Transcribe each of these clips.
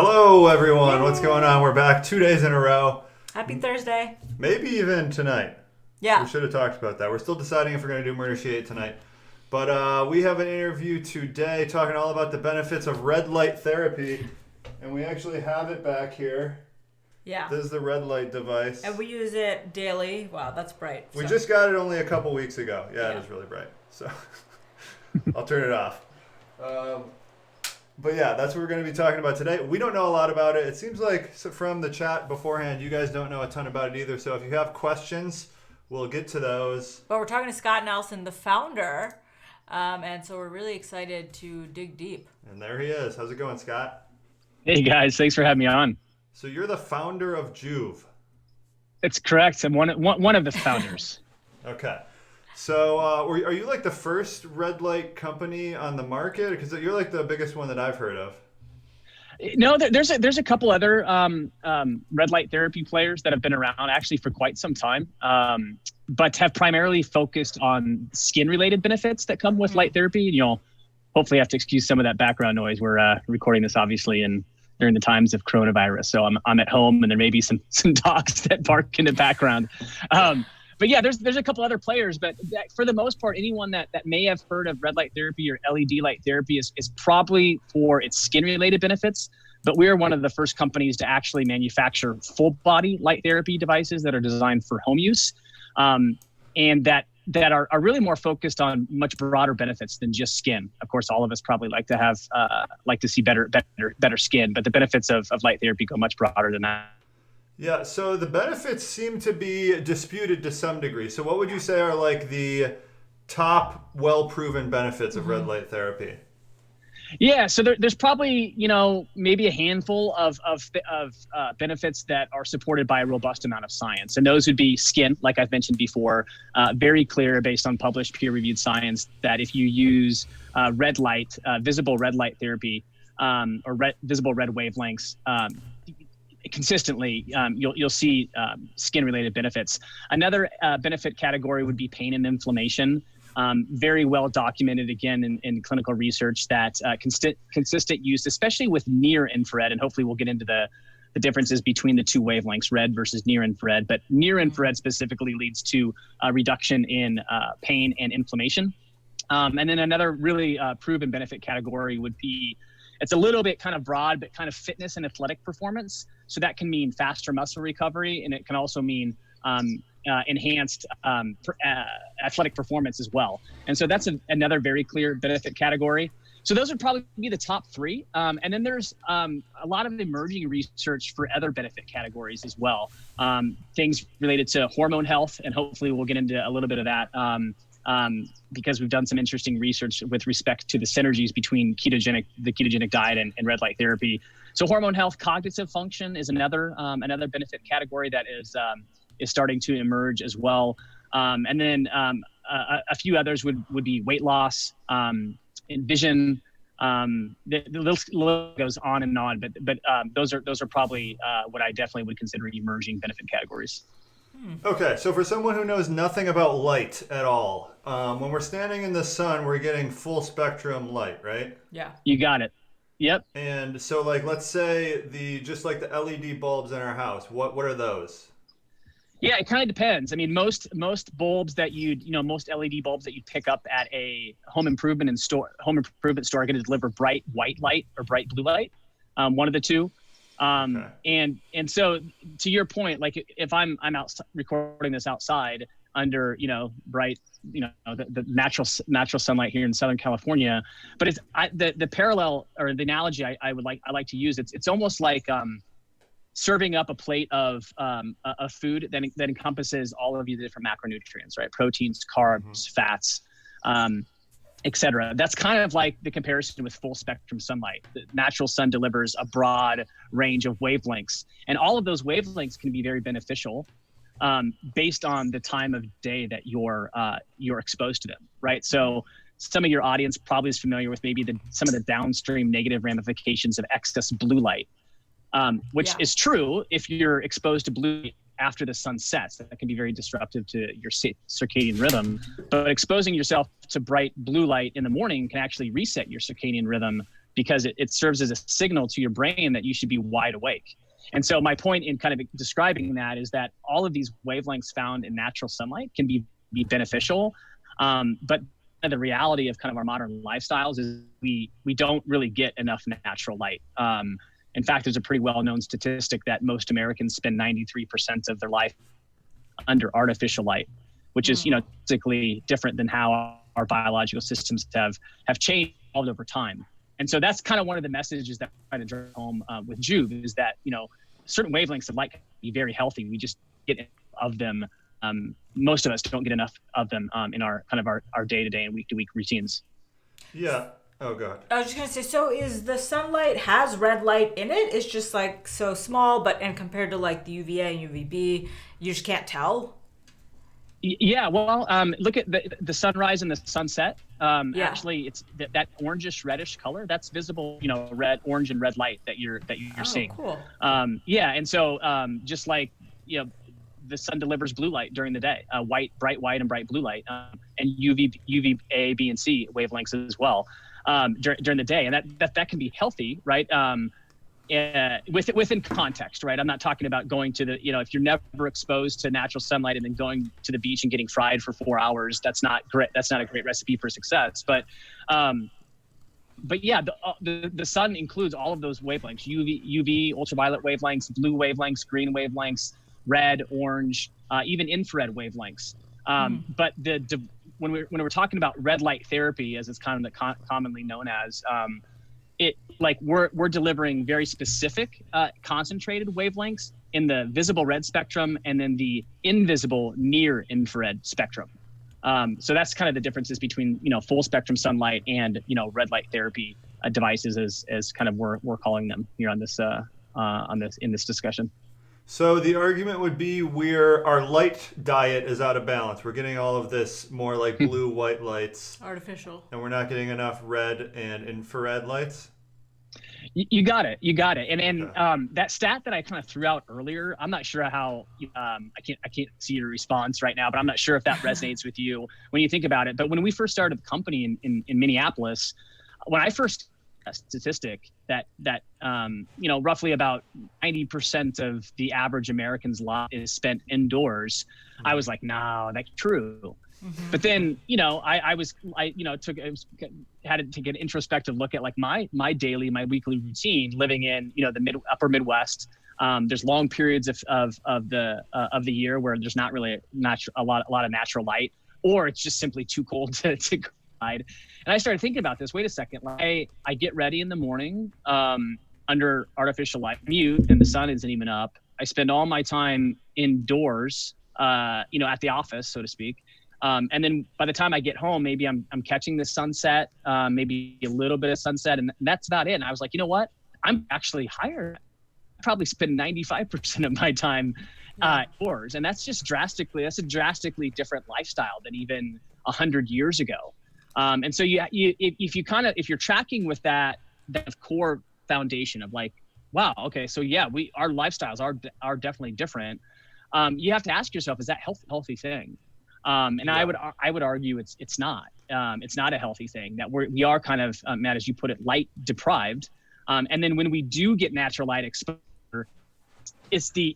Hello, everyone. What's going on? We're back 2 days in a row. Happy Thursday. Maybe even tonight. Yeah. We should have talked about that. We're still deciding if we're going to do Murder She Ate tonight. But we have an interview today talking all about the benefits of red light therapy. And we actually have it back here. Yeah. This is the red light device. And we use it daily. Wow, that's bright. We just got it only a couple weeks ago. Yeah, it is really bright. So I'll turn it off. But yeah, that's what we're going to be talking about today. We don't know a lot about it. It seems like from the chat beforehand, you guys don't know a ton about it either. So if you have questions, we'll get to those. But we're talking to Scott Nelson, the founder. And so we're really excited to dig deep. And there he is. How's it going, Scott? Hey guys, thanks for having me on. So you're the founder of Joovv. It's correct. I'm one of the founders. Okay. So are you like the first red light company on the market? Because you're like the biggest one that I've heard of. No, there's a couple other red light therapy players that have been around actually for quite some time, but have primarily focused on skin-related benefits that come with light therapy. And you'll hopefully have to excuse some of that background noise. We're recording this obviously during the times of coronavirus, so I'm at home and there may be some dogs that bark in the background. But yeah, there's a couple other players, but for the most part, anyone that may have heard of red light therapy or LED light therapy is probably for its skin-related benefits. But we are one of the first companies to actually manufacture full-body light therapy devices that are designed for home use, and that are really more focused on much broader benefits than just skin. Of course, all of us probably like to see better skin, but the benefits of light therapy go much broader than that. Yeah, so the benefits seem to be disputed to some degree. So what would you say are like the top well-proven benefits of red light therapy? Yeah, so there's probably, maybe a handful of benefits that are supported by a robust amount of science. And those would be skin, like I've mentioned before, very clear based on published peer-reviewed science that if you use red light, visible red light therapy, or visible red wavelengths, consistently, you'll see skin-related benefits. Another benefit category would be pain and inflammation. Very well documented, again, in clinical research that consistent use, especially with near infrared, and hopefully we'll get into the differences between the two wavelengths, red versus near infrared, but near infrared specifically leads to a reduction in pain and inflammation. And then another really proven benefit category would be, it's a little bit kind of broad, but kind of fitness and athletic performance. So that can mean faster muscle recovery, and it can also mean enhanced athletic performance as well. And so that's another very clear benefit category. So those would probably be the top three. And then there's a lot of emerging research for other benefit categories as well. Things related to hormone health, and hopefully we'll get into a little bit of that. Because we've done some interesting research with respect to the synergies between the ketogenic diet and red light therapy. So hormone health, cognitive function is another benefit category that is starting to emerge as well. And then a few others would be weight loss, and vision. The list goes on and on, but those are probably what I definitely would consider emerging benefit categories. Okay, so for someone who knows nothing about light at all, when we're standing in the sun, we're getting full spectrum light, right? Yeah. You got it. Yep. And so, like, let's say just like the LED bulbs in our house, what are those? Yeah, it kind of depends. I mean, most bulbs that most LED bulbs that you pick up at a home improvement store are going to deliver bright white light or bright blue light, one of the two. Okay. And so to your point, like if I'm out recording this outside under, bright, the natural sunlight here in Southern California, but the parallel or the analogy I like to use, it's almost like, serving up a plate of food that encompasses all of the different macronutrients, right? Proteins, carbs, fats, et cetera. That's kind of like the comparison with full spectrum sunlight. The natural sun delivers a broad range of wavelengths, and all of those wavelengths can be very beneficial based on the time of day that you're exposed to them, right? So some of your audience probably is familiar with maybe some of the downstream negative ramifications of excess blue light, which is true if you're exposed to blue light after the sun sets. That can be very disruptive to your circadian rhythm. But exposing yourself to bright blue light in the morning can actually reset your circadian rhythm because it serves as a signal to your brain that you should be wide awake. And so my point in kind of describing that is that all of these wavelengths found in natural sunlight can be beneficial. But the reality of kind of our modern lifestyles is we don't really get enough natural light. In fact, there's a pretty well-known statistic that most Americans spend 93% of their life under artificial light, which is, basically different than how our biological systems have changed over time. And so that's kind of one of the messages that I try to drive home with Joovv is that, certain wavelengths of light can be very healthy. We just get of them. Most of us don't get enough of them in our kind of our day-to-day and week-to-week routines. Yeah. Oh, God. I was just going to say, so is the sunlight has red light in it? It's just like so small, and compared to like the UVA and UVB, you just can't tell? Yeah, well, look at the sunrise and the sunset. Actually, it's that orangish reddish color that's visible. Red, orange, and red light that you're seeing. Cool. And so just like the sun delivers blue light during the day, bright white and bright blue light, and UVA, B, and C wavelengths as well during the day, and that can be healthy, right? Within context, right? I'm not talking about going to the, if you're never exposed to natural sunlight and then going to the beach and getting fried for 4 hours, that's not great. That's not a great recipe for success. But yeah, the sun includes all of those wavelengths: UV, ultraviolet wavelengths, blue wavelengths, green wavelengths, red, orange, even infrared wavelengths. But when we're talking about red light therapy, as it's kind of commonly known as, we're delivering very specific concentrated wavelengths in the visible red spectrum and then the invisible near infrared spectrum. So that's kind of the differences between full spectrum sunlight and red light therapy devices as kind of we're calling them here in this discussion. So the argument would be our light diet is out of balance. We're getting all of this more like blue, white lights. Artificial. And we're not getting enough red and infrared lights. You got it. And that stat that I kind of threw out earlier, I'm not sure how, I can't see your response right now, but I'm not sure if that resonates with you when you think about it. But when we first started the company in Minneapolis, when I first statistic that roughly about 90% of the average American's life is spent indoors, I was like, no, that's true. Mm-hmm. But then, had to take an introspective look at like my weekly routine living in, the upper Midwest. There's long periods of the year where there's not really a lot of natural light, or it's just simply too cold to go outside. And I started thinking about this. Wait a second. I get ready in the morning under artificial light, mute, and the sun isn't even up. I spend all my time indoors, at the office, so to speak. And then by the time I get home, maybe I'm catching the sunset, maybe a little bit of sunset, and that's about it. And I was like, you know what? I'm actually higher. I probably spend 95% of my time indoors, and that's a drastically different lifestyle than even 100 years ago. And so if you're tracking with that core foundation of like, wow, okay, so yeah, our lifestyles are definitely different. You have to ask yourself, is that healthy thing? And I would argue it's not. It's not a healthy thing. That we are kind of, Matt, as you put it, light deprived. And then when we do get natural light exposure, it's the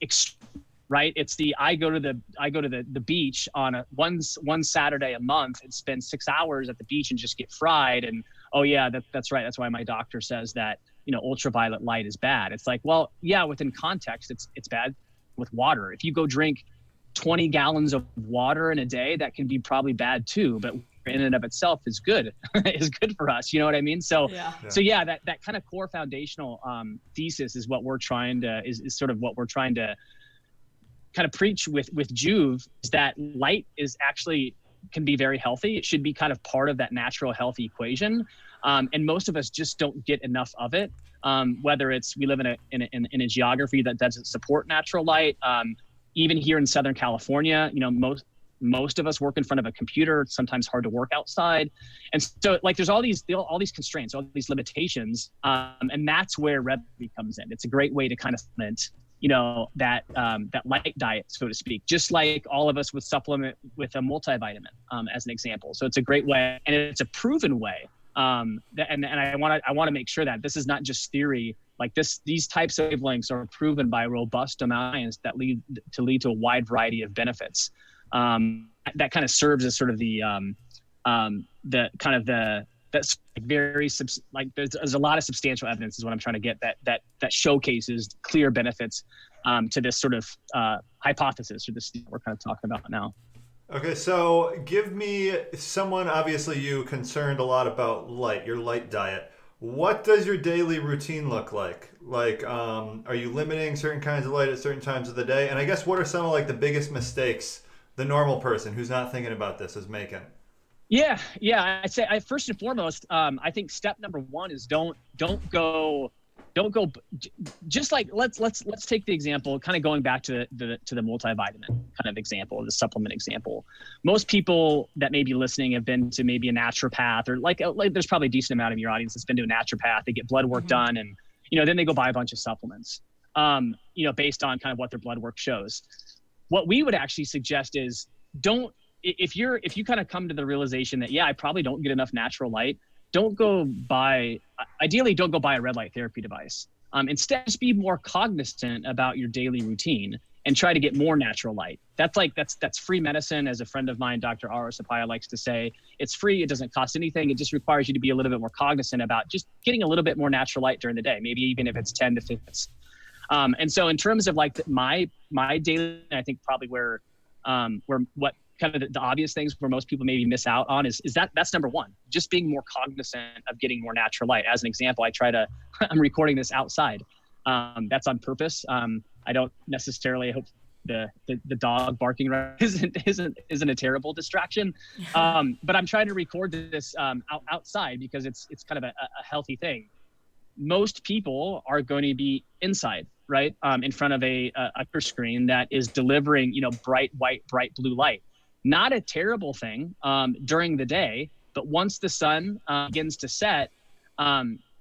right. It's I go to the beach on one Saturday a month and spend 6 hours at the beach and just get fried. And oh yeah, that's right. That's why my doctor says that ultraviolet light is bad. It's like, well, yeah, within context, it's bad with water. If you go drink 20 gallons of water in a day, that can be probably bad too, but in and of itself is good for us. You know what I mean? So that kind of core foundational thesis is what we're trying to is sort of what we're trying to kind of preach with Joovv, is that light is actually can be very healthy. It should be kind of part of that natural health equation. And most of us just don't get enough of it. Whether it's we live in a geography that doesn't support natural light. Even here in Southern California, most of us work in front of a computer. It's sometimes hard to work outside. And so like there's all these constraints, all these limitations. And that's where red light comes in. It's a great way to kind of supplement, that light diet, so to speak, just like all of us would supplement with a multivitamin, as an example. So it's a great way, and it's a proven way And I want to make sure that this is not just theory. Like these types of wavelengths are proven by robust science that lead to a wide variety of benefits. That kind of serves as sort of that's very there's a lot of substantial evidence is what I'm trying to get that showcases clear benefits to this sort of hypothesis, or this we're kind of talking about now. Okay, so give me someone, obviously you concerned a lot about your light diet. What does your daily routine look like? Like, are you limiting certain kinds of light at certain times of the day? And I guess what are some of like the biggest mistakes the normal person who's not thinking about this is making? Yeah. I'd say first and foremost, I think step number one is don't go. Just like let's take the example, kind of going back to the multivitamin kind of example, the supplement example. Most people that may be listening have been to maybe a naturopath, or like there's probably a decent amount of your audience that's been to a naturopath. They get blood work done, and then they go buy a bunch of supplements, based on kind of what their blood work shows. What we would actually suggest is if you kind of come to the realization that, I probably don't get enough natural light, don't go buy a red light therapy device. Instead, just be more cognizant about your daily routine and try to get more natural light. That's free medicine. As a friend of mine, Dr. Ara Sapaya, likes to say, it's free. It doesn't cost anything. It just requires you to be a little bit more cognizant about just getting a little bit more natural light during the day, maybe even if it's 10 to 15 minutes. And so in terms of like my daily, I think probably where what kind of the obvious things where most people maybe miss out on is that's number one, just being more cognizant of getting more natural light. As an example, I'm recording this outside. That's on purpose. I don't necessarily hope the dog barking isn't a terrible distraction. But I'm trying to record this outside because it's kind of a healthy thing. Most people are going to be inside, right? In front of a screen that is delivering, bright white, bright blue light. Not a terrible thing during the day, but once the sun begins to set,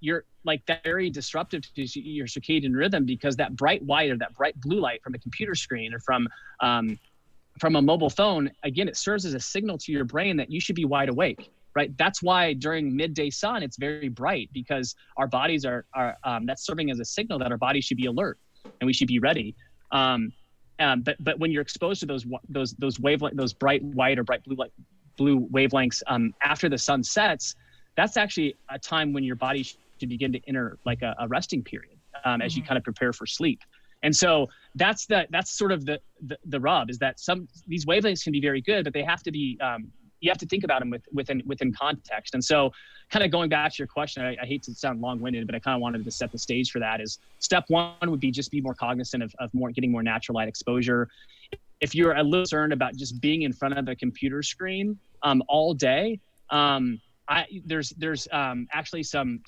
you're like that very disruptive to your circadian rhythm, because that bright white or that bright blue light from a computer screen or from a mobile phone, again, it serves as a signal to your brain that you should be wide awake, right? That's why during midday sun, it's very bright, because our bodies are that's serving as a signal that our bodies should be alert and we should be ready. But when you're exposed to those wavelengths, those bright white or bright blue wavelengths after the sun sets, that's actually a time when your body should begin to enter like a resting period as you kind of prepare for sleep. And so that's sort of the rub, is that these wavelengths can be very good, but they have to be you have to think about them within context. And so kind of going back to your question, I hate to sound long-winded, but I kind of wanted to set the stage for that. Is step one would be just be more cognizant of getting more natural light exposure. If you're a little concerned about just being in front of a computer screen all day, there's actually some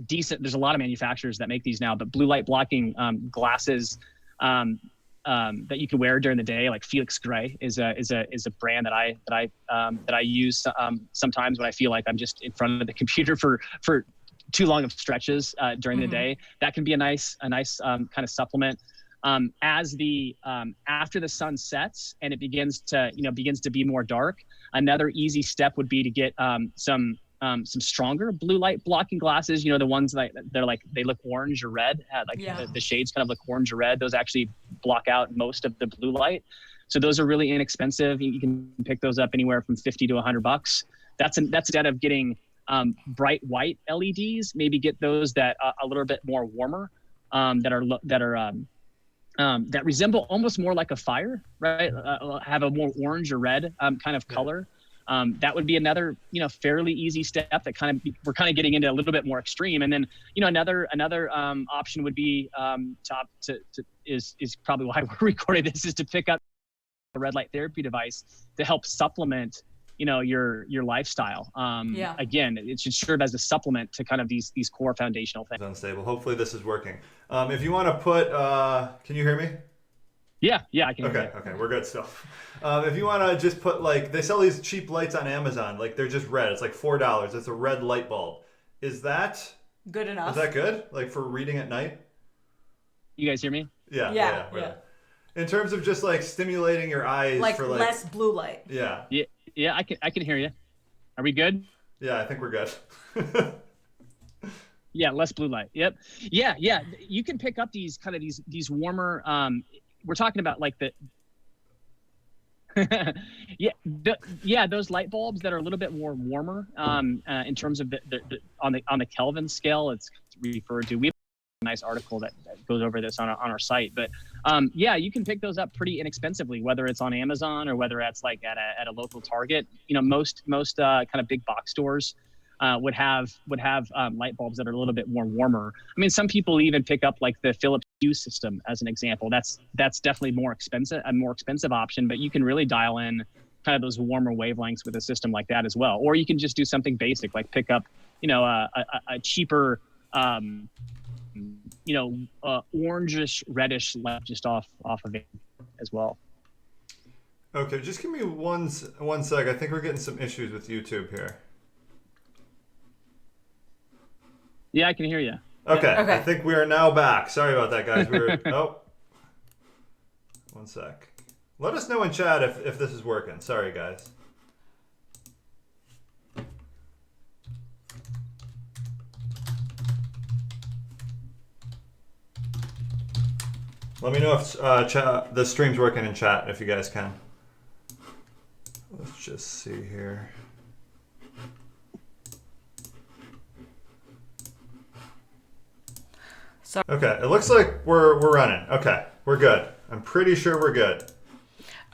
decent, there's a lot of manufacturers that make these now, but blue light blocking glasses that you can wear during the day, like Felix Gray is a brand that I use sometimes when I feel like I'm just in front of the computer for too long of stretches during the day. That can be a nice kind of supplement. As after the sun sets and it begins to be more dark, another easy step would be to get some stronger blue light blocking glasses. The ones that they look orange or red, the shades kind of look orange or red. Those actually block out most of the blue light. So those are really inexpensive. You can pick those up anywhere from $50 to $100. That's instead of getting bright white LEDs, maybe get those that a little bit more warmer, that resemble almost more like a fire, right? Have a more orange or red kind of color. That would be another, fairly easy step that we're kind of getting into a little bit more extreme. And then, another option would be is probably why we're recording this, is to pick up a red light therapy device to help supplement, your lifestyle. Again, it should serve as a supplement to kind of these core foundational things. Unstable. Hopefully this is working. If you want to put, can you hear me? Yeah, I can. Okay, we're good still. If you want to just put, they sell these cheap lights on Amazon, they're just red. It's like $4. It's a red light bulb. Is that good enough? Is that good? For reading at night? You guys hear me? Yeah. In terms of just stimulating your eyes for less blue light. Yeah. Yeah, I can hear you. Are we good? Yeah, I think we're good. Yeah, less blue light. Yep. Yeah, yeah. You can pick up these kind of these warmer. We're talking about like the yeah, those light bulbs that are a little bit more warmer in terms of the on the Kelvin scale. It's referred to. We have a nice article that goes over this on our site. But yeah, you can pick those up pretty inexpensively, whether it's on Amazon or whether it's like at a local Target. You know, most kind of big box stores would have light bulbs that are a little bit more warmer. I mean, some people even pick up like the Philips Hue system as an example. That's definitely a more expensive option, but you can really dial in kind of those warmer wavelengths with a system like that as well. Or you can just do something basic like pick up, you know, a cheaper, orangish reddish light just off of it as well. Okay, just give me one sec. I think we're getting some issues with YouTube here. Yeah, I can hear you. Okay. Okay. I think we are now back. Sorry about that, guys. One sec. Let us know in chat if this is working. Sorry, guys. Let me know if the stream's working in chat, if you guys can. Let's just see here. Okay, it looks like we're running. Okay, we're good. I'm pretty sure we're good.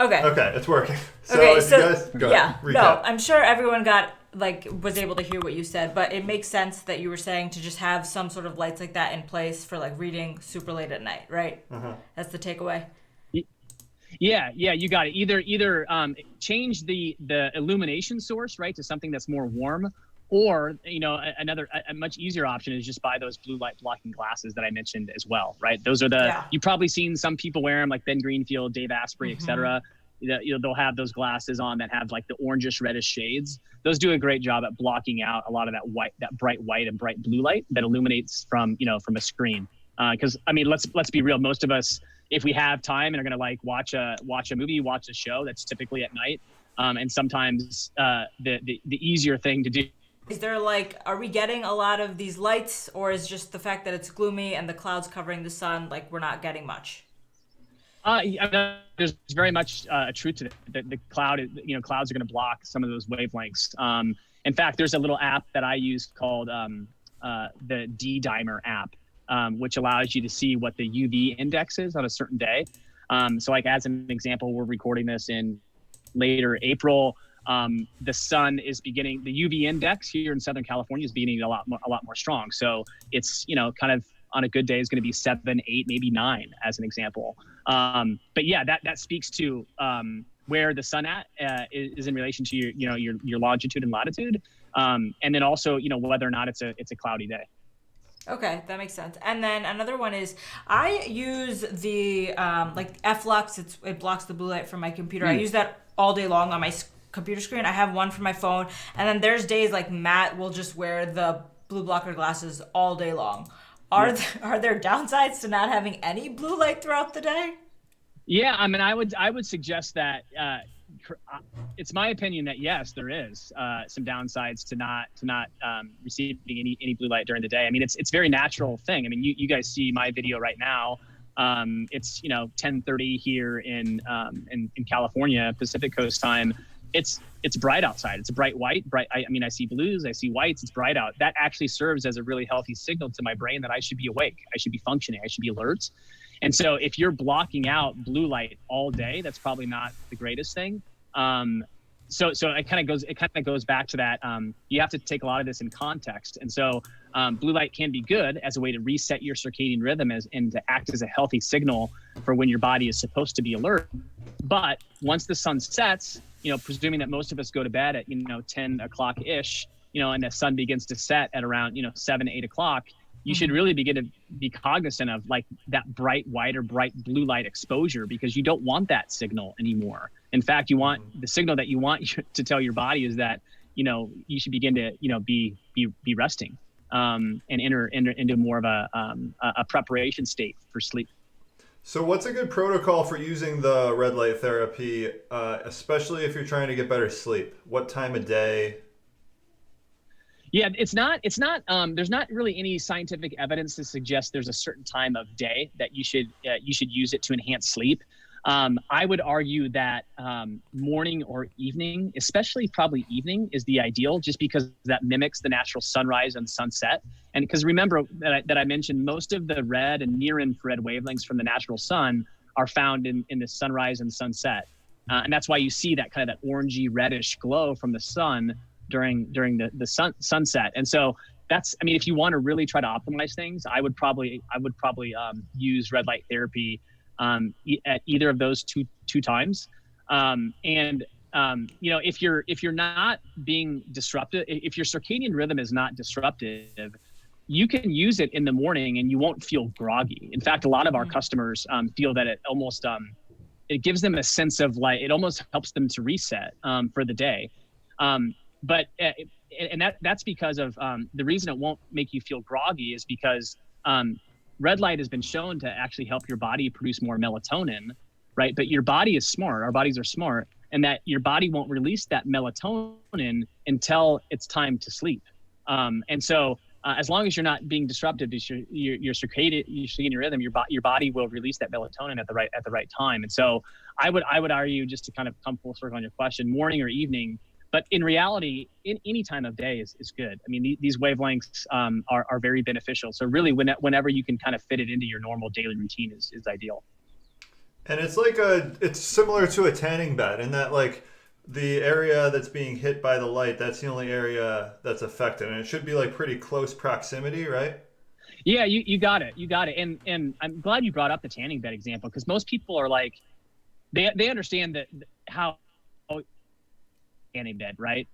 Okay. Okay, it's working. So Okay, if you guys go yeah, ahead, recap. no, I'm sure everyone was able to hear what you said, but it makes sense that you were saying to just have some sort of lights like that in place for like reading super late at night, right? Uh-huh. That's the takeaway. Yeah, you got it. Either change the illumination source, right, to something that's more warm, or a much easier option is just buy those blue light blocking glasses that I mentioned as well, right? Those are you've probably seen some people wear them, like Ben Greenfield, Dave Asprey, etc. They'll have those glasses on that have like the orangish reddish shades. Those do a great job at blocking out a lot of that bright white and bright blue light that illuminates from a screen. Because I mean, let's be real. Most of us, if we have time and are gonna like watch a movie, watch a show, that's typically at night. And sometimes the easier thing to do. Is there are we getting a lot of these lights, or is just the fact that it's gloomy and the clouds covering the sun, like we're not getting much? There's very much a truth to it. The clouds are going to block some of those wavelengths. In fact, there's a little app that I use called the D-Dimer app, which allows you to see what the UV index is on a certain day. So like as an example, we're recording this in later April. The sun is beginning, the UV index here in Southern California is beginning a lot more strong. So it's, kind of on a good day is going to be 7, 8, maybe 9 as an example. But yeah, that speaks to where the sun is in relation to your longitude and latitude. And then also, whether or not it's a cloudy day. Okay, that makes sense. And then another one is I use the F-Lux. It blocks the blue light from my computer. I use that all day long on my computer screen. I have one for my phone, and then there's days like Matt will just wear the blue blocker glasses all day long. Are there downsides to not having any blue light throughout the day? Yeah, I mean, I would suggest that it's my opinion that yes, there is some downsides to not receiving any blue light during the day. I mean, it's a very natural thing. I mean, you guys see my video right now. It's 10:30 here in California, Pacific Coast time. It's bright outside. It's a bright white. I see blues, I see whites. It's bright out. That actually serves as a really healthy signal to my brain that I should be awake. I should be functioning. I should be alert. And so if you're blocking out blue light all day, that's probably not the greatest thing. So it kind of goes back to that. You have to take a lot of this in context. And so blue light can be good as a way to reset your circadian rhythm and to act as a healthy signal for when your body is supposed to be alert. But once the sun sets, presuming that most of us go to bed at 10 o'clock ish, and the sun begins to set at around 7, 8 o'clock, you should really begin to be cognizant of like that bright white or bright blue light exposure, because you don't want that signal anymore. In fact, you want the signal that you want to tell your body is that you should begin to be resting and enter into more of a preparation state for sleep. So what's a good protocol for using the red light therapy, especially if you're trying to get better sleep? What time of day? Yeah, it's not, there's not really any scientific evidence to suggest there's a certain time of day that you should use it to enhance sleep. I would argue that morning or evening, especially probably evening, is the ideal, just because that mimics the natural sunrise and sunset. And because remember that I mentioned most of the red and near infrared wavelengths from the natural sun are found in the sunrise and sunset. And that's why you see that kind of that orangey reddish glow from the sun during the sunset. And so that's, I mean, if you want to really try to optimize things, I would probably use red light therapy at either of those two times. If you're not being disruptive, if your circadian rhythm is not disruptive, you can use it in the morning and you won't feel groggy. In fact, a lot of our customers feel that it almost it gives them a sense of like, it almost helps them to reset for the day. That's because of the reason it won't make you feel groggy is because red light has been shown to actually help your body produce more melatonin, right? But your body is smart. Our bodies are smart, and that your body won't release that melatonin until it's time to sleep. And so as long as you're not being disruptive to your circadian rhythm, your body will release that melatonin at the right time. And so I would argue, just to kind of come full circle on your question, morning or evening. But in reality, in any time of day is good. I mean, these wavelengths are very beneficial. So really, whenever you can kind of fit it into your normal daily routine is ideal. And it's like it's similar to a tanning bed in that, like, the area that's being hit by the light, that's the only area that's affected. And it should be like pretty close proximity, right? Yeah, you got it. And I'm glad you brought up the tanning bed example, because most people are like, they understand that how tanning bed, right?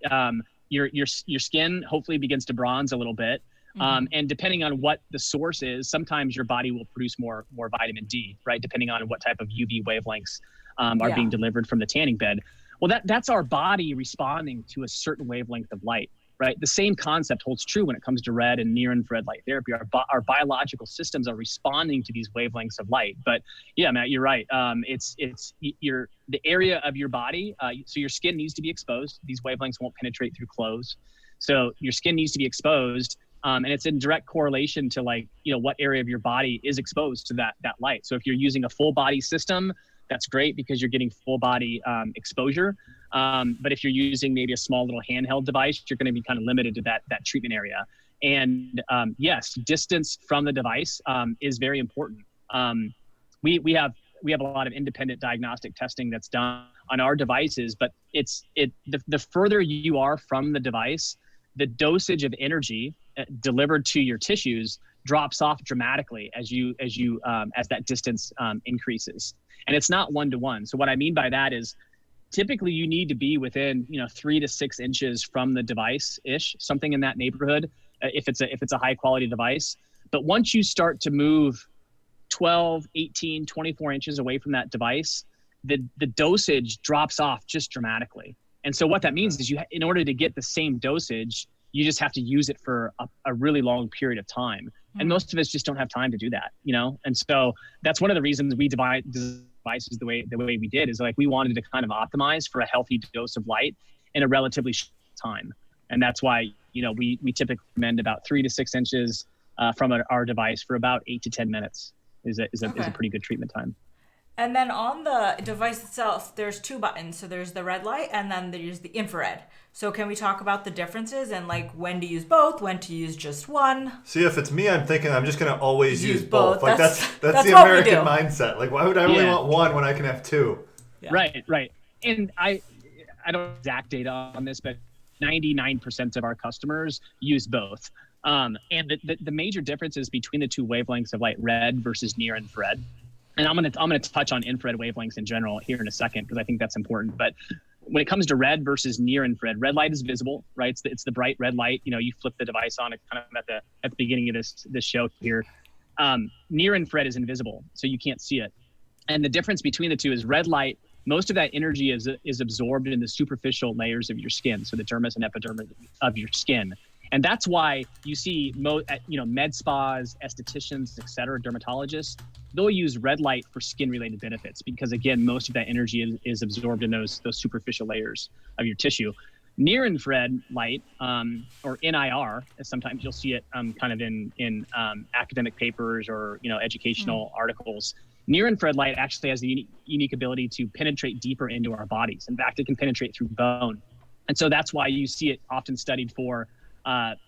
Your skin hopefully begins to bronze a little bit. And depending on what the source is, sometimes your body will produce more vitamin D, right? Depending on what type of UV wavelengths are being delivered from the tanning bed. Well, that's our body responding to a certain wavelength of light, right? The same concept holds true when it comes to red and near infrared light therapy. Our biological systems are responding to these wavelengths of light. But yeah, Matt, you're right. It's the area of your body. So your skin needs to be exposed. These wavelengths won't penetrate through clothes. So your skin needs to be exposed. And it's in direct correlation to, like, what area of your body is exposed to that light. So if you're using a full body system, that's great because you're getting full body exposure. But if you're using maybe a small little handheld device, you're going to be kind of limited to that treatment area. And yes, distance from the device is very important. We have a lot of independent diagnostic testing that's done on our devices, but the further you are from the device, the dosage of energy delivered to your tissues drops off dramatically as that distance increases. And it's not 1-to-1. So what I mean by that is, typically you need to be within 3 to 6 inches from the device-ish, something in that neighborhood, if it's a high quality device. But once you start to move 12, 18, 24 inches away from that device, the dosage drops off just dramatically. And so what that means is in order to get the same dosage, you just have to use it for a really long period of time. And most of us just don't have time to do that, And so that's one of the reasons we divide devices the way we did, is like we wanted to kind of optimize for a healthy dose of light in a relatively short time. And that's why, we typically recommend about 3 to 6 inches from our device for about 8 to 10 minutes is a pretty good treatment time. And then on the device itself, there's 2 buttons. So there's the red light and then there's the infrared. So can we talk about the differences and like when to use both, when to use just one? See, if it's me, I'm thinking I'm just going to always use both. Like that's the American mindset. Like, why would I only want one when I can have 2? Yeah. Right. And I don't have exact data on this, but 99% of our customers use both. And the major differences between the 2 wavelengths of light, red versus near infrared. And I'm gonna touch on infrared wavelengths in general here in a second, because I think that's important. But when it comes to red versus near infrared, red light is visible, right? It's the bright red light. You flip the device on, kind of at the beginning of this show here. Near infrared is invisible, so you can't see it. And the difference between the 2 is red light. Most of that energy is absorbed in the superficial layers of your skin, so the dermis and epidermis of your skin. And that's why you see med spas, estheticians, et cetera, dermatologists, they'll use red light for skin-related benefits because, again, most of that energy is absorbed in those superficial layers of your tissue. Near-infrared light, or NIR, as sometimes you'll see it kind of in academic papers or educational articles. Near-infrared light actually has the unique ability to penetrate deeper into our bodies. In fact, it can penetrate through bone, and so that's why you see it often studied for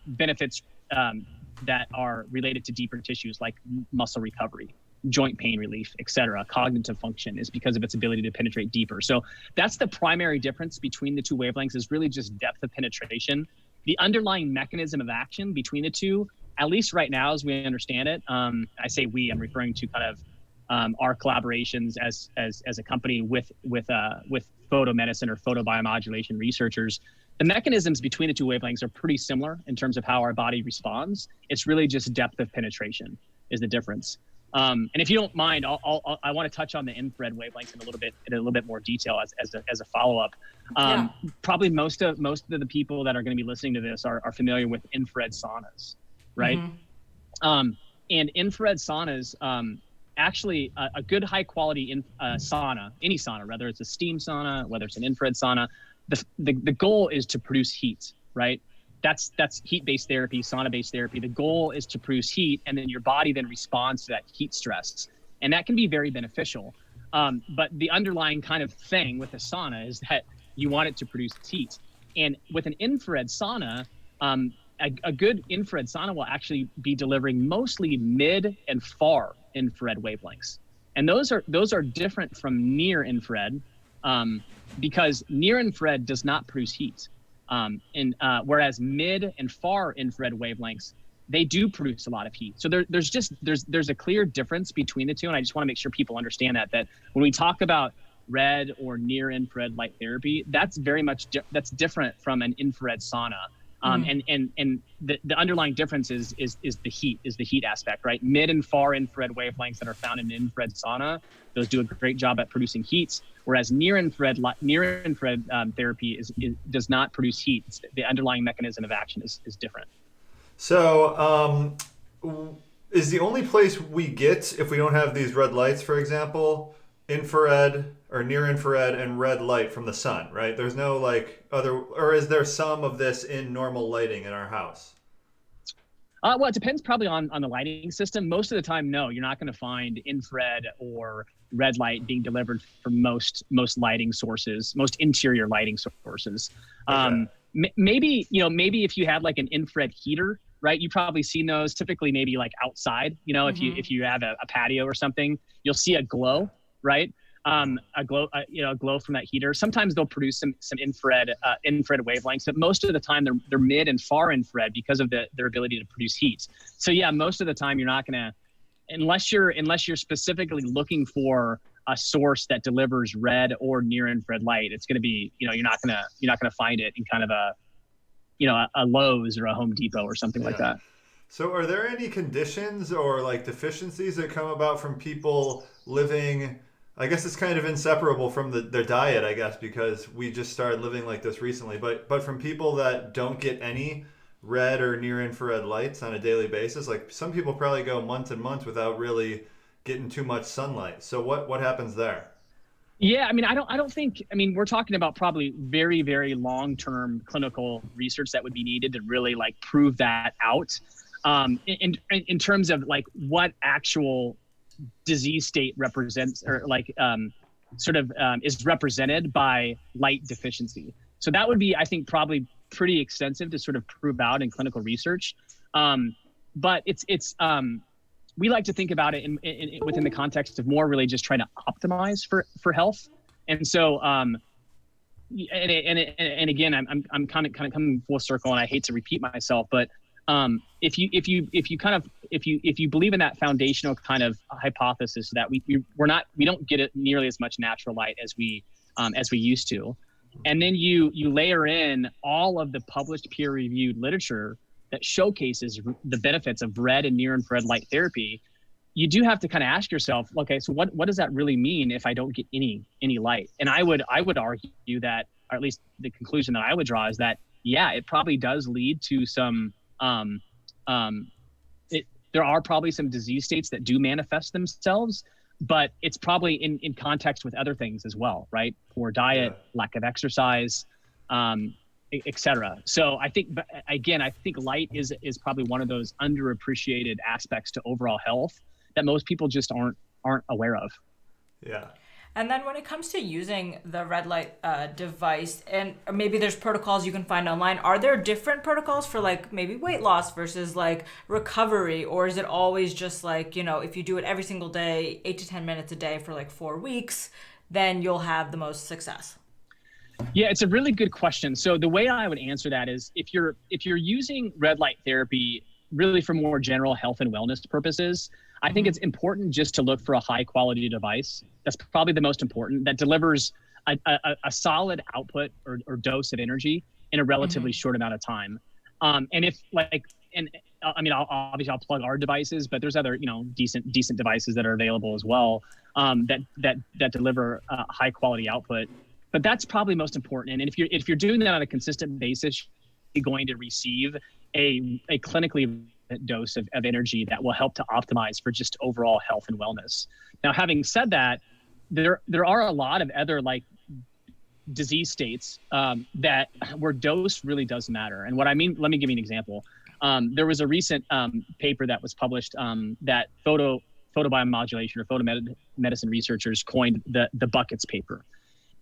benefits that are related to deeper tissues like muscle recovery, joint pain relief, etc. Cognitive function is because of its ability to penetrate deeper. So that's the primary difference between the two wavelengths, is really just depth of penetration. The underlying mechanism of action between the two, at least right now as we understand it, I say we, I'm referring to kind of our collaborations as a company with photomedicine or photobiomodulation researchers. The mechanisms between the two wavelengths are pretty similar in terms of how our body responds. It's really just depth of penetration is the difference. And if you don't mind, I want to touch on the infrared wavelengths in a little bit more detail as a follow-up. Probably most of the people that are going to be listening to this are familiar with infrared saunas, right? And infrared saunas, actually a good high quality sauna, any sauna, whether it's a steam sauna, whether it's an infrared sauna, the goal is to produce heat, right? That's heat-based therapy, sauna-based therapy. The goal is to produce heat, and then your body then responds to that heat stress. And that can be very beneficial. But the underlying kind of thing with a sauna is that you want it to produce heat. And with an infrared sauna, a good infrared sauna will actually be delivering mostly mid and far infrared wavelengths. And those are different from near infrared, because near infrared does not produce heat. Whereas mid and far infrared wavelengths, they do produce a lot of heat. So there's a clear difference between the two. And I just want to make sure people understand that when we talk about red or near infrared light therapy, that's very much, that's different from an infrared sauna. And the underlying difference is the heat aspect, right? Mid and far infrared wavelengths that are found in an infrared sauna, those do a great job at producing heat. Whereas near infrared therapy does not produce heat. The underlying mechanism of action is different. So, is the only place we get, if we don't have these red lights, for example, infrared or near infrared and red light from the sun, right? There's no or is there some of this in normal lighting in our house? Well, it depends probably on the lighting system. Most of the time, no, you're not going to find infrared or red light being delivered from most lighting sources, most interior lighting sources. Okay. Maybe if you had like an infrared heater, right? You've probably seen those typically maybe like outside, if you have a patio or something, you'll see a glow, right? A glow from that heater. Sometimes they'll produce some infrared wavelengths, but most of the time they're mid and far infrared because of their ability to produce heat. So yeah, most of the time you're not gonna, unless you're specifically looking for a source that delivers red or near infrared light, it's gonna be, you're not gonna find it in kind of a Lowe's or a Home Depot or something like that. So are there any conditions or like deficiencies that come about from people living, I guess it's kind of inseparable from their diet, I guess, because we just started living like this recently, but from people that don't get any red or near infrared lights on a daily basis, like some people probably go months and months without really getting too much sunlight. So what happens there? Yeah, I mean, I don't think, we're talking about probably very, very long-term clinical research that would be needed to really like prove that out. In terms of like what actual disease state represents or like is represented by light deficiency. So that would be, I think, probably pretty extensive to sort of prove out in clinical research. But it's we like to think about it in within the context of more really just trying to optimize for health. And so and again, I'm kind of coming full circle, and I hate to repeat myself, but if you believe in that foundational kind of hypothesis that we don't get it nearly as much natural light as we used to, and then you layer in all of the published peer-reviewed literature that showcases the benefits of red and near-infrared light therapy, you do have to kind of ask yourself, okay, so what does that really mean if I don't get any light? And I would argue that, or at least the conclusion that I would draw is that, yeah, it probably does lead to some there are probably some disease states that do manifest themselves, but it's probably in context with other things as well, right? Poor diet, lack of exercise, et cetera. So I think, but again, I think light is probably one of those underappreciated aspects to overall health that most people just aren't aware of. Yeah. And then when it comes to using the red light device, and maybe there's protocols you can find online, are there different protocols for like maybe weight loss versus like recovery? Or is it always just like, if you do it every single day, 8 to 10 minutes a day for like 4 weeks, then you'll have the most success? Yeah, it's a really good question. So the way I would answer that is if you're using red light therapy really for more general health and wellness purposes, I think it's important just to look for a high quality device. That's probably the most important, that delivers a solid output or dose of energy in a relatively short amount of time. And if like, and I mean, I'll plug our devices, but there's other, decent devices that are available as well, that deliver high quality output. But that's probably most important. And if you're doing that on a consistent basis, you're going to receive a clinically dose of energy that will help to optimize for just overall health and wellness. Now, having said that, there are a lot of other like disease states that where dose really does matter. And what I mean, let me give you an example. There was a recent paper that was published that photobiomodulation or photomedicine researchers coined the buckets paper.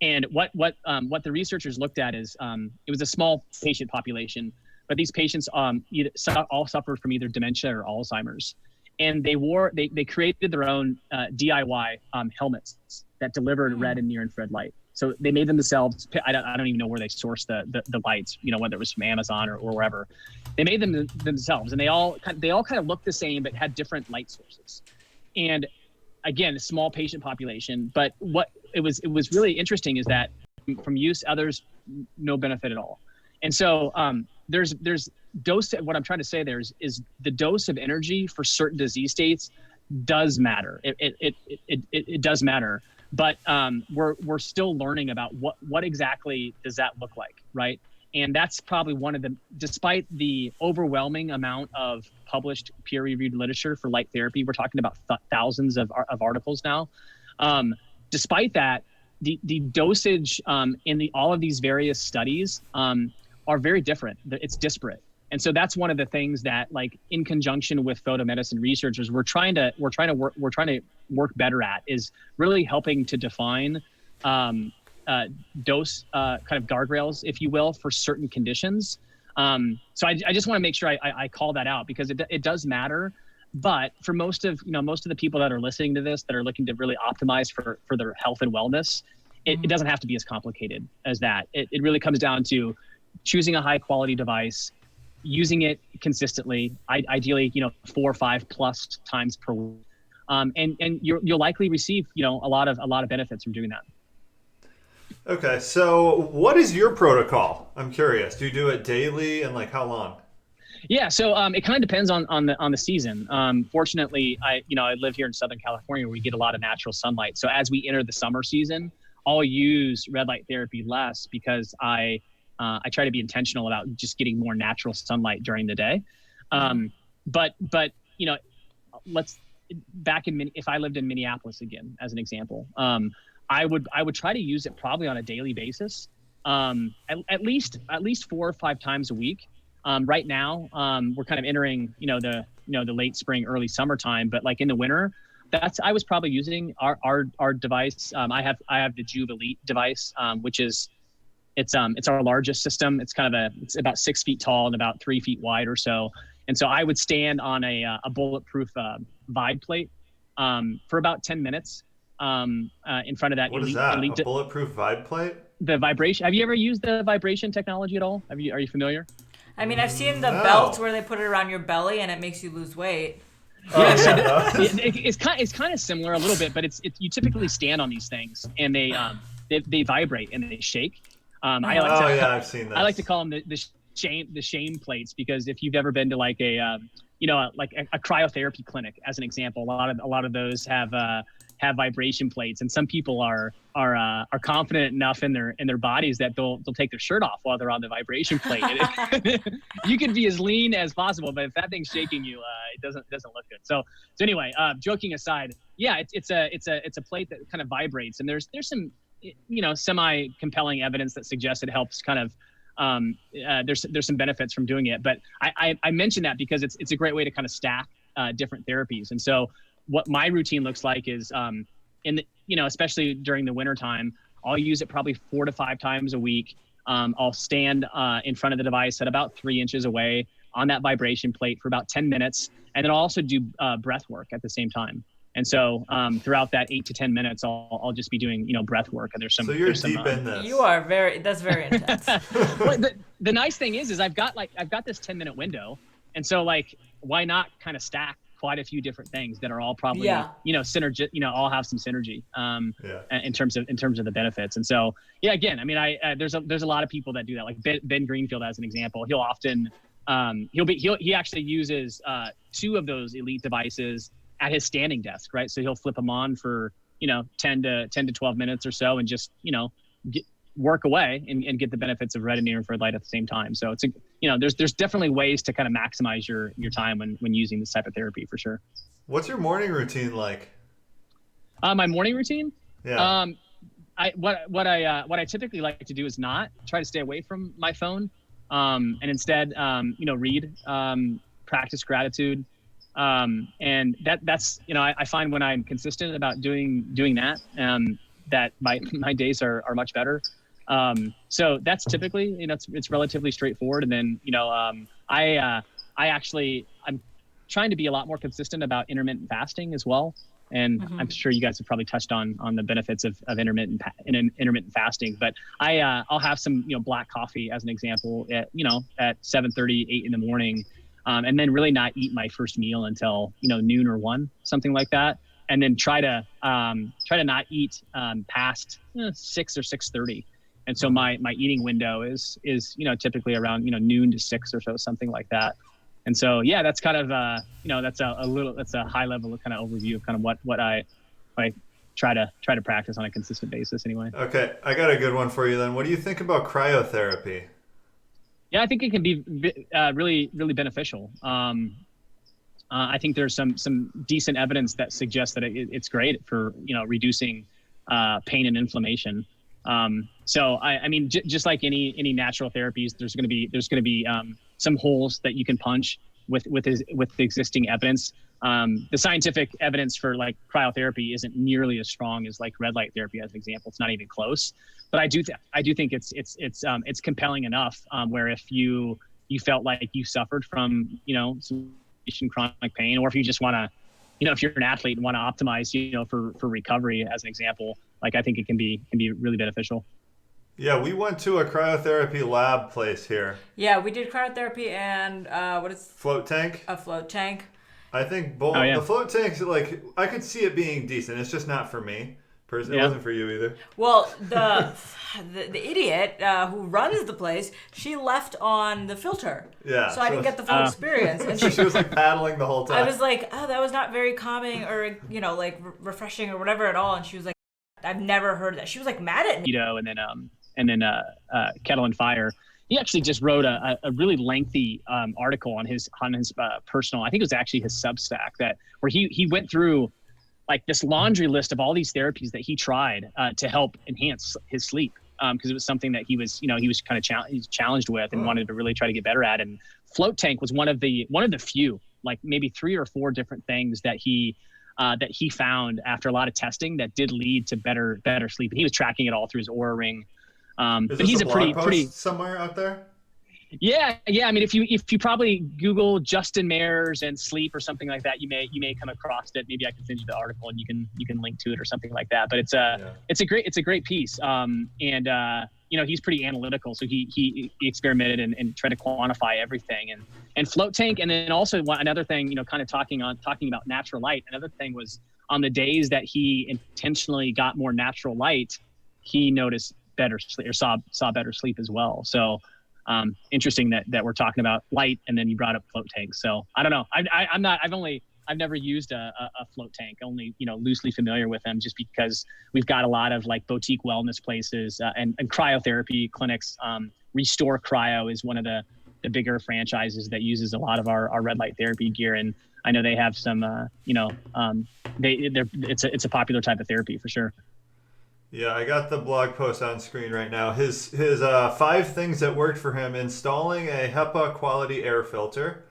And what the researchers looked at is it was a small patient population, but these patients all suffered from either dementia or Alzheimer's, and they created their own DIY helmets that delivered red and near infrared light. So they made them themselves. I don't even know where they sourced the lights, whether it was from Amazon or wherever. They made them themselves, and they all kind of looked the same but had different light sources. And again, a small patient population, but what it was really interesting is that from use, others no benefit at all. And so there's dose. What I'm trying to say there is the dose of energy for certain disease states does matter. It does matter, but we're still learning about what exactly does that look like, right? And that's probably one of the, despite the overwhelming amount of published peer-reviewed literature for light therapy, we're talking about thousands of articles now. Despite that, the dosage in all of these various studies are very different. It's disparate. And so that's one of the things that, like, in conjunction with photomedicine researchers, we're trying to work better at, is really helping to define dose kind of guardrails, if you will, for certain conditions. So I just want to make sure I call that out, because it does matter. But for most of the people that are listening to this, that are looking to really optimize for their health and wellness, it doesn't have to be as complicated as that. It really comes down to choosing a high quality device, using it consistently, ideally 4 or 5 plus times per week, and you'll likely receive a lot of benefits from doing that. Okay, so what is your protocol? I'm curious. Do you do it daily, and like how long? Yeah, so it kind of depends on the season. Fortunately, I live here in Southern California, where we get a lot of natural sunlight. So as we enter the summer season, I'll use red light therapy less, because I try to be intentional about just getting more natural sunlight during the day. But if I lived in Minneapolis again, as an example, I would try to use it probably on a daily basis, at least 4 or 5 times a week. Right now, we're kind of entering the late spring, early summertime, but like in the winter, I was probably using our device. I have the Joovv Elite device, which is it's our largest system. It's about 6 feet tall and about 3 feet wide or so. And so I would stand on a bulletproof Vibe plate for about 10 minutes in front of that. What is that? A bulletproof Vibe plate? The vibration. Have you ever used the vibration technology at all? Are you familiar? I mean, I've seen the belt where they put it around your belly and it makes you lose weight. Yeah, so it's kind of similar a little bit, but you typically stand on these things and they vibrate and they shake. I've seen that. I like to call them the shame plates, because if you've ever been to like a cryotherapy clinic, as an example, a lot of those have vibration plates, and some people are confident enough in their bodies that they'll take their shirt off while they're on the vibration plate. You can be as lean as possible, but if that thing's shaking you, it doesn't look good. So anyway, joking aside, yeah, it's a plate that kind of vibrates, and there's some semi compelling evidence that suggests it helps kind of there's some benefits from doing it. But I mention that because it's a great way to kind of stack different therapies. And so what my routine looks like is especially during the winter time, I'll use it probably 4 to 5 times a week. I'll stand in front of the device at about 3 inches away on that vibration plate for about 10 minutes. And then I'll also do breath work at the same time. And so throughout that 8 to 10 minutes, I'll just be doing, breath work. And so you're deep in this. You are that's very intense. Well, the nice thing is I've got this 10-minute window. And so why not kind of stack quite a few different things that are all probably, synergy, all have some synergy in terms of the benefits. And so, again, I mean, there's a lot of people that do that. Like Ben Greenfield, as an example, he'll often, he actually uses 2 of those elite devices at his standing desk, right? So he'll flip them on for, 10 to 12 minutes or so and just, work away and get the benefits of red and infrared light at the same time. So it's there's definitely ways to kind of maximize your time when using this type of therapy for sure. What's your morning routine like? My morning routine? Yeah. What I typically like to do is not try to stay away from my phone, and instead, read, practice gratitude. And that's, I find when I'm consistent about doing that, that my days are much better. So that's typically, it's relatively straightforward. And then, I'm trying to be a lot more consistent about intermittent fasting as well. And I'm sure you guys have probably touched on the benefits of intermittent fasting, but I'll have some, black coffee as an example at 7:30, 8 in the morning. And then really not eat my first meal until, noon or 1, something like that. And then try to not eat past 6 or 6:30. And so my eating window is typically around noon to 6 or so, something like that. And so that's kind of that's a high level kind of overview of kind of what I try to practice on a consistent basis anyway. Okay, I got a good one for you then. What do you think about cryotherapy? Yeah, I think it can be really, really beneficial. I think there's some decent evidence that suggests that it's great for reducing pain and inflammation. So I mean, just like any natural therapies, there's going to be some holes that you can punch with the existing evidence. The scientific evidence for cryotherapy isn't nearly as strong as red light therapy, as an example. It's not even close. But I do think it's compelling enough where if you felt like you suffered from some chronic pain, or if you just want to, if you're an athlete and want to optimize for recovery, as an example, I think it can be really beneficial. Yeah, we went to a cryotherapy lab place here. Yeah, we did cryotherapy and what is float tank? A float tank. I think both. The float tanks, I could see it being decent. It's just not for me. It wasn't for you either. Well, the idiot who runs the place, she left on the filter. Yeah. So I didn't get the full experience. And she was paddling the whole time. I was like, oh, that was not very calming or refreshing or whatever at all. And she was like, I've never heard that. She was mad at me. Keto and then Kettle and Fire. He actually just wrote a really lengthy article on his personal, I think it was actually his Substack, where he went through this laundry list of all these therapies that he tried to help enhance his sleep, because it was something that he was kind of challenged with and wanted to really try to get better at. And float tank was one of the few, maybe 3 or 4 different things that he found after a lot of testing that did lead to better sleep. And he was tracking it all through his Oura Ring. But he's a pretty somewhere out there. Yeah. I mean, if you probably Google Justin Mayers and sleep or something like that, you may come across it. Maybe I can send you the article and you can link to it or something like that. But it's a great piece. And he's pretty analytical, so he experimented and tried to quantify everything and float tank. And then also another thing, kind of talking about natural light. Another thing was on the days that he intentionally got more natural light, he noticed better sleep or saw better sleep as well. So interesting that we're talking about light, and then you brought up float tanks. So I don't know. I've never used a float tank, only, loosely familiar with them, just because we've got a lot of boutique wellness places and cryotherapy clinics. Restore Cryo is one of the bigger franchises that uses a lot of our red light therapy gear. And I know they have some, it's a popular type of therapy for sure. Yeah, I got the blog post on screen right now. His 5 things that worked for him: installing a HEPA quality air filter,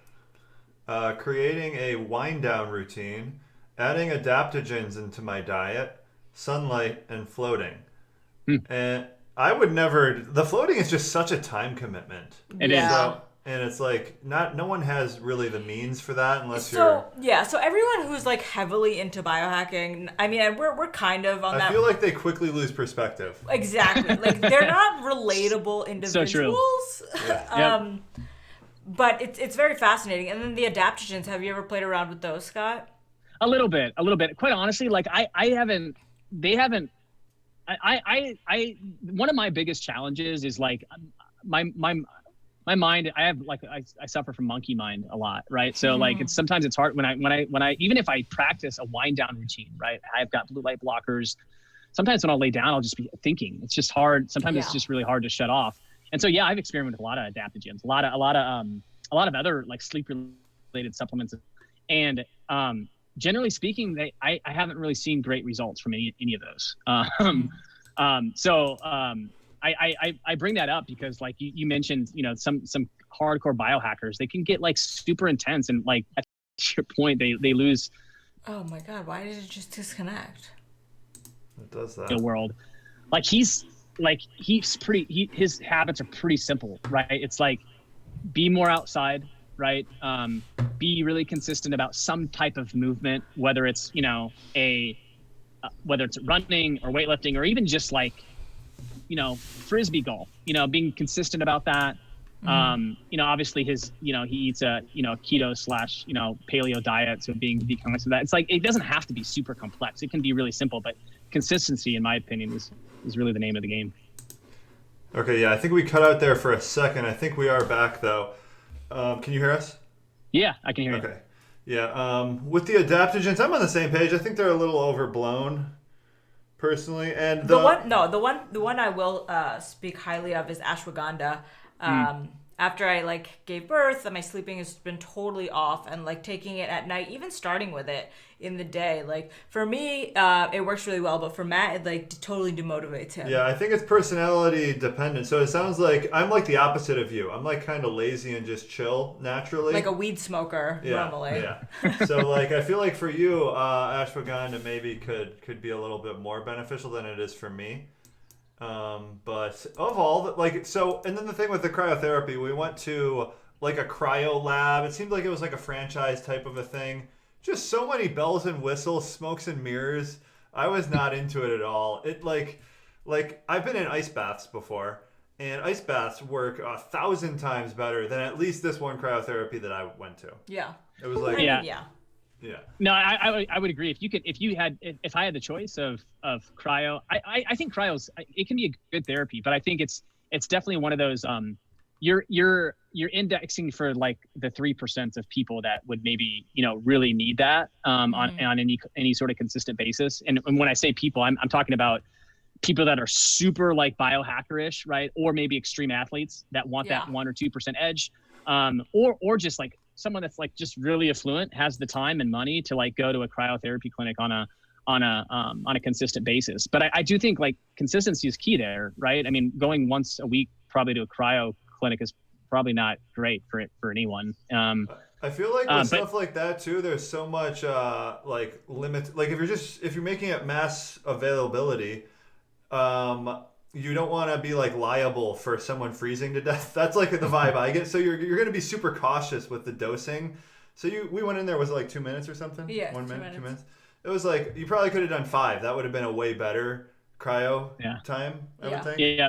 creating a wind down routine, adding adaptogens into my diet, sunlight, and floating. And I would never. The floating is just such a time commitment. It Yeah. is. So, and it's like no one has really the means for that unless you're. So everyone who's like heavily into biohacking, I mean, and we're kind of on that. I feel like they quickly lose perspective. Exactly. Like they're not relatable individuals. So true. Yeah. But it's very fascinating. And then the adaptogens, have you ever played around with those, Scott? A little bit. Quite honestly, like I haven't. They haven't. One of my biggest challenges is like my mind. I suffer from monkey mind a lot, right? So like sometimes it's hard when I even if I practice a wind down routine, right? I've got blue light blockers. Sometimes when I'll lay down, I'll just be thinking. It's just hard. Sometimes it's just really hard to shut off. And so I've experimented with a lot of adaptogens, a lot of other like sleep related supplements, and generally speaking, I haven't really seen great results from any of those. I bring that up because like you mentioned, some hardcore biohackers, they can get like super intense and like at your point, they lose. Oh my God, why did it just disconnect? It does that. The world. Like his habits are pretty simple, right? It's like be more outside, right? Be really consistent about some type of movement, whether it's, whether it's running or weightlifting or even just like, Frisbee golf, being consistent about that. Obviously he eats a, keto / paleo diet. So being conscious of that, it's like, it doesn't have to be super complex. It can be really simple, but consistency, in my opinion, is really the name of the game. Okay. Yeah. I think we cut out there for a second. I think we are back though. Can you hear us? Yeah, I can hear you. Okay. Yeah. With the adaptogens, I'm on the same page. I think they're a little overblown, personally. And the one I will speak highly of is ashwagandha. After I gave birth, my sleeping has been totally off, and taking it at night, even starting with it in the day, for me, it works really well, but for Matt, it totally demotivates him. Yeah, I think it's personality dependent. So it sounds like I'm like the opposite of you. I'm kind of lazy and just chill naturally. Like a weed smoker normally. Yeah. So I feel like for you, ashwagandha maybe could be a little bit more beneficial than it is for me. But of all and then the thing with the cryotherapy, we went to a cryo lab. It seemed like it was a franchise type of a thing. Just so many bells and whistles, smokes and mirrors. I was not into it at all. It I've been in ice baths before, and ice baths work 1,000 times better than at least this one cryotherapy that I went to. Yeah. It was Yeah. No, I would agree. If I had the choice of cryo, I think cryo's, it can be a good therapy, but I think it's definitely one of those you're indexing for the 3% of people that would maybe really need that on any sort of consistent basis. And when I say people, I'm talking about people that are super biohackerish, right? Or maybe extreme athletes that want that 1 or 2% edge, or just someone that's just really affluent, has the time and money to go to a cryotherapy clinic on a consistent basis. But I do think consistency is key there, right? I mean, going once a week probably to a cryo clinic is probably not great for anyone. I feel with stuff like that too, there's so much limit. If you're making it mass availability, you don't want to be liable for someone freezing to death. That's the vibe I get. So you're going to be super cautious with the dosing. So we went in there, was it 2 minutes or something? Yeah, 1 minute, 2 minutes. It was you probably could have done 5. That would have been a way better cryo time, I would think.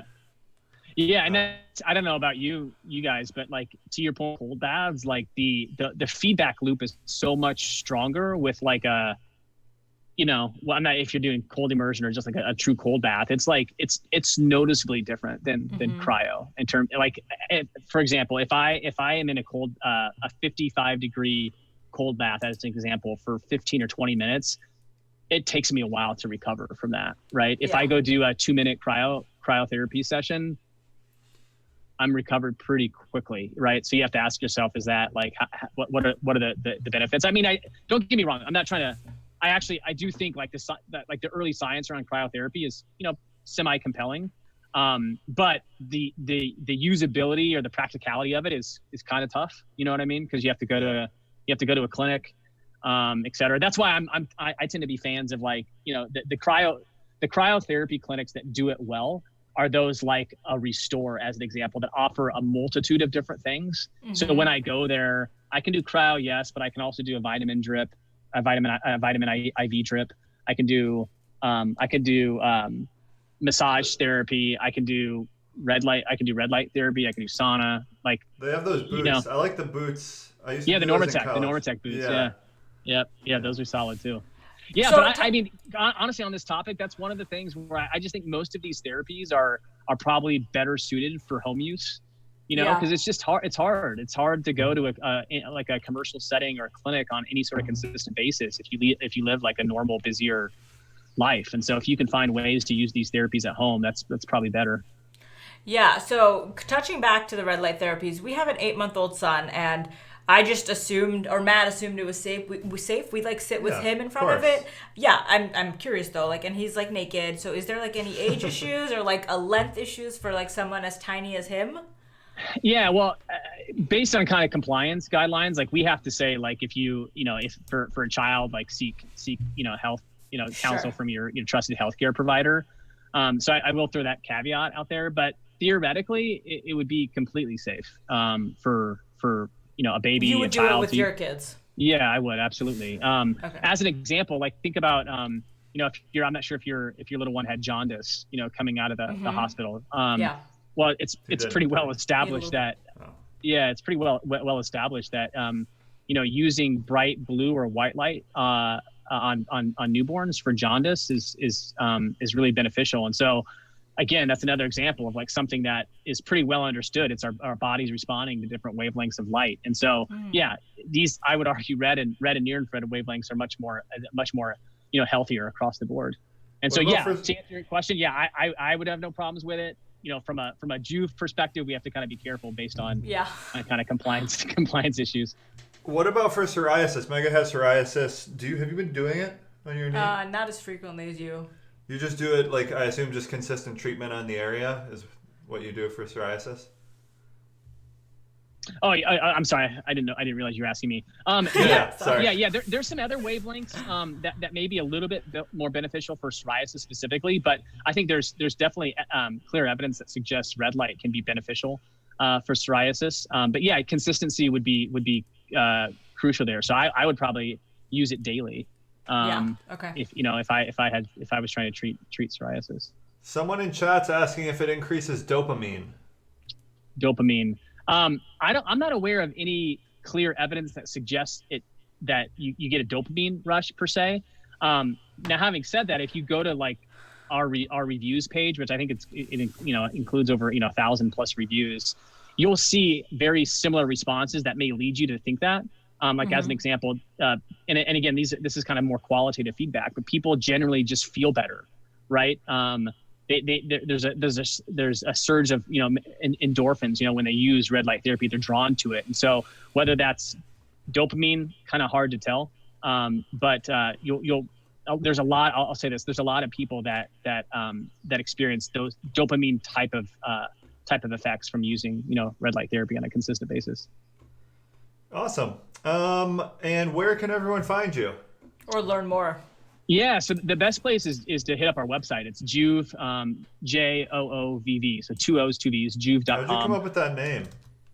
Yeah, and I don't know about you guys, but to your point, cold baths, the feedback loop is so much stronger with I'm not, if you're doing cold immersion or just a true cold bath, it's it's noticeably different than cryo in terms for example, if I am in a cold a 55 degree cold bath as an example for 15 or 20 minutes, it takes me a while to recover from that, right? If I go do a 2-minute cryotherapy session, I'm recovered pretty quickly, right? So you have to ask yourself, is that what are the benefits? I mean, don't get me wrong, I'm not trying to. I do think the early science around cryotherapy is semi-compelling. But the usability or the practicality of it is kind of tough. You know what I mean? Because you have to go to a clinic, et cetera. That's why I tend to be fans of, like, you know, the cryotherapy clinics that do it well are those like a Restore, as an example, that offer a multitude of different things. Mm-hmm. So when I go there, I can do cryo, yes, but I can also do a vitamin drip, a vitamin IV drip. I can do massage therapy. I can do red light therapy. I can do sauna. Like, they have those boots. You know, I like the boots. I used to do the Normatec boots. Yeah, those are solid too. Yeah, so, but I mean, honestly, on this topic, that's one of the things where I just think most of these therapies are probably better suited for home use. You know, because it's just hard. It's hard to go to a commercial setting or a clinic on any sort of consistent basis if you live like a normal, busier life. And so if you can find ways to use these therapies at home, that's probably better. Yeah. So touching back to the red light therapies, we have an 8-month-old son, and I just assumed, or Matt assumed, it was safe. We like sit with him in front of it. Yeah, I'm curious though. Like, and he's like naked. So is there like any age issues or like a length issues for like someone as tiny as him? Yeah, well, based on kind of compliance guidelines, like we have to say, like, if for a child, like seek health counsel from your trusted healthcare provider. So I will throw that caveat out there, but theoretically, it would be completely safe for a baby. You would do it with your kids. Yeah, I would, absolutely. Okay. As an example, like think about I'm not sure if your little one had jaundice, coming out of the hospital. Well, it's pretty well established that it's pretty well established that using bright blue or white light on newborns for jaundice is really beneficial. And so, again, that's another example of like something that is pretty well understood. It's our bodies responding to different wavelengths of light. And so, these, I would argue, red and near infrared wavelengths are much more healthier across the board. And so, to answer your question, I would have no problems with it. From a Joovv perspective, we have to kind of be careful based on kind of compliance issues. What about for psoriasis? Mega has psoriasis. Have you been doing it on your knee? Not as frequently as you. You just do it, like, I assume just consistent treatment on the area is what you do for psoriasis? Oh, I'm sorry. I didn't realize you were asking me. Sorry. There's some other wavelengths that may be a little bit more beneficial for psoriasis specifically, but I think there's definitely clear evidence that suggests red light can be beneficial for psoriasis. But yeah, consistency would be crucial there. So I would probably use it daily. Okay. If I was trying to treat psoriasis. Someone in chat's asking if it increases dopamine. I'm not aware of any clear evidence that suggests that you get a dopamine rush per se. Now, having said that, if you go to like our reviews page, which I think it includes over 1,000+ reviews, you'll see very similar responses that may lead you to think that. As an example, and again, this is kind of more qualitative feedback, but people generally just feel better, right? There's a surge of endorphins when they use red light therapy. They're drawn to it, and so whether that's dopamine, kind of hard to tell. But there's a lot. I'll say this: there's a lot of people that experience those dopamine type of effects from using red light therapy on a consistent basis. Awesome. And where can everyone find you or learn more? Yeah, so the best place is to hit up our website. It's Joovv, Joovv, so 2 O's, 2 V's, Joovv.com. How'd you come up with that name?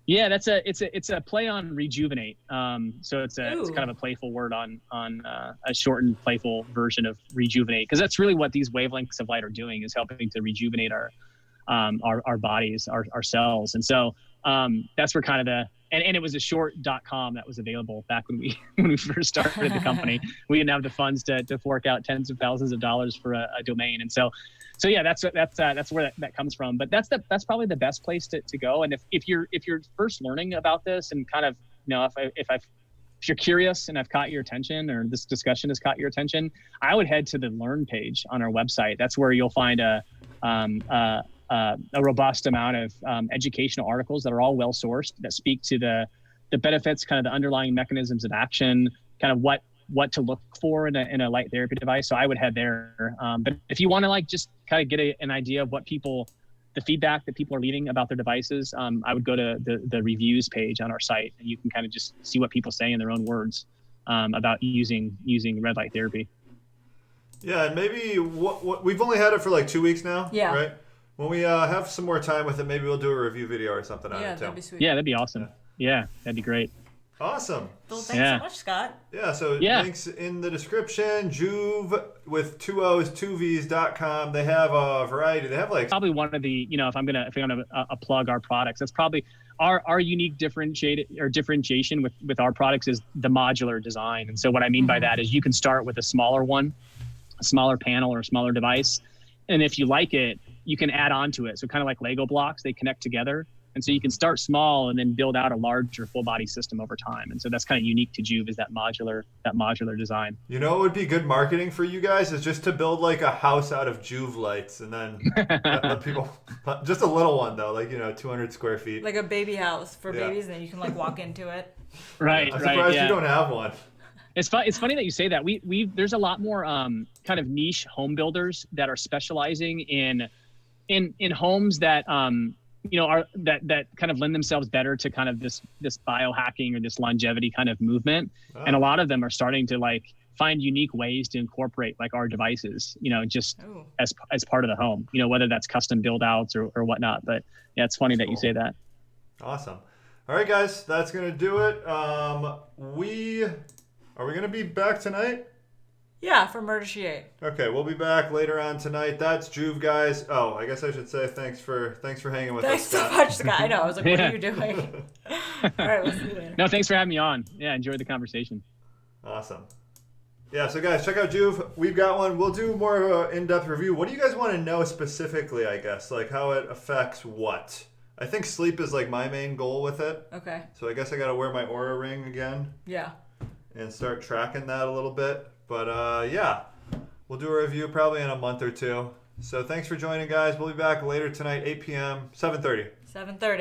Yeah, it's a play on rejuvenate. So it's kind of a playful word on a shortened, playful version of rejuvenate, because that's really what these wavelengths of light are doing, is helping to rejuvenate our bodies, our cells. And so that's where kind of and it was a short.com that was available back when we first started the company. We didn't have the funds to fork out tens of thousands of dollars for a domain. And so yeah, that's where that comes from. But that's probably the best place to go. And if you're first learning about this, and kind of if you're curious and I've caught your attention, or this discussion has caught your attention, I would head to the Learn page on our website. That's where you'll find a robust amount of educational articles that are all well sourced, that speak to the benefits, kind of the underlying mechanisms of action, kind of what to look for in a light therapy device. So I would head there. But if you want to like just kind of get an idea of the feedback that people are leaving about their devices, I would go to the reviews page on our site, and you can kind of just see what people say in their own words about using red light therapy. Yeah, and maybe what we've only had it for like 2 weeks now, right? When we have some more time with it, maybe we'll do a review video or something on it too. That'd be sweet. Yeah, that'd be awesome. Yeah, that'd be great. Awesome. Well, thanks so much, Scott. Yeah, so links in the description. Joovv with 2 O's, 2 V's.com. They have a variety. They have like probably one of the, if I'm gonna plug our products, that's probably our unique differentiation with our products is the modular design. And so what I mean by that is you can start with a smaller one, a smaller panel or a smaller device, and if you like it, you can add on to it. So kind of like Lego blocks, they connect together. And so you can start small and then build out a larger full body system over time. And so that's kind of unique to Joovv, is that modular design. You know, it would be good marketing for you guys is just to build like a house out of Joovv lights, and then let people, just a little one though, like 200 square feet, like a baby house for babies, and then you can like walk into it. Right. I'm surprised you don't have one. It's funny that you say that. There's a lot more kind of niche home builders that are specializing in homes that are that kind of lend themselves better to kind of this biohacking or this longevity kind of movement. Oh. And a lot of them are starting to like find unique ways to incorporate like our devices, just as part of the home, whether that's custom build outs or whatnot. But yeah, it's funny that you say that. Awesome. All right, guys, that's going to do it. Are we going to be back tonight? Yeah, for Murder She Ate. Okay, we'll be back later on tonight. That's Joovv, guys. Oh, I guess I should say thanks for hanging with us. Thanks so much, Scott. I know. I was like, what are you doing? All right, we'll see you later. No, thanks for having me on. Yeah, enjoyed the conversation. Awesome. Yeah, so guys, check out Joovv. We've got one. We'll do more of an in-depth review. What do you guys want to know specifically, I guess? Like how it affects what? I think sleep is like my main goal with it. Okay. So I guess I got to wear my Oura ring again. Yeah. And start tracking that a little bit. But yeah, we'll do a review probably in a month or two. So thanks for joining, guys. We'll be back later tonight, 8 p.m., 7:30. 7:30.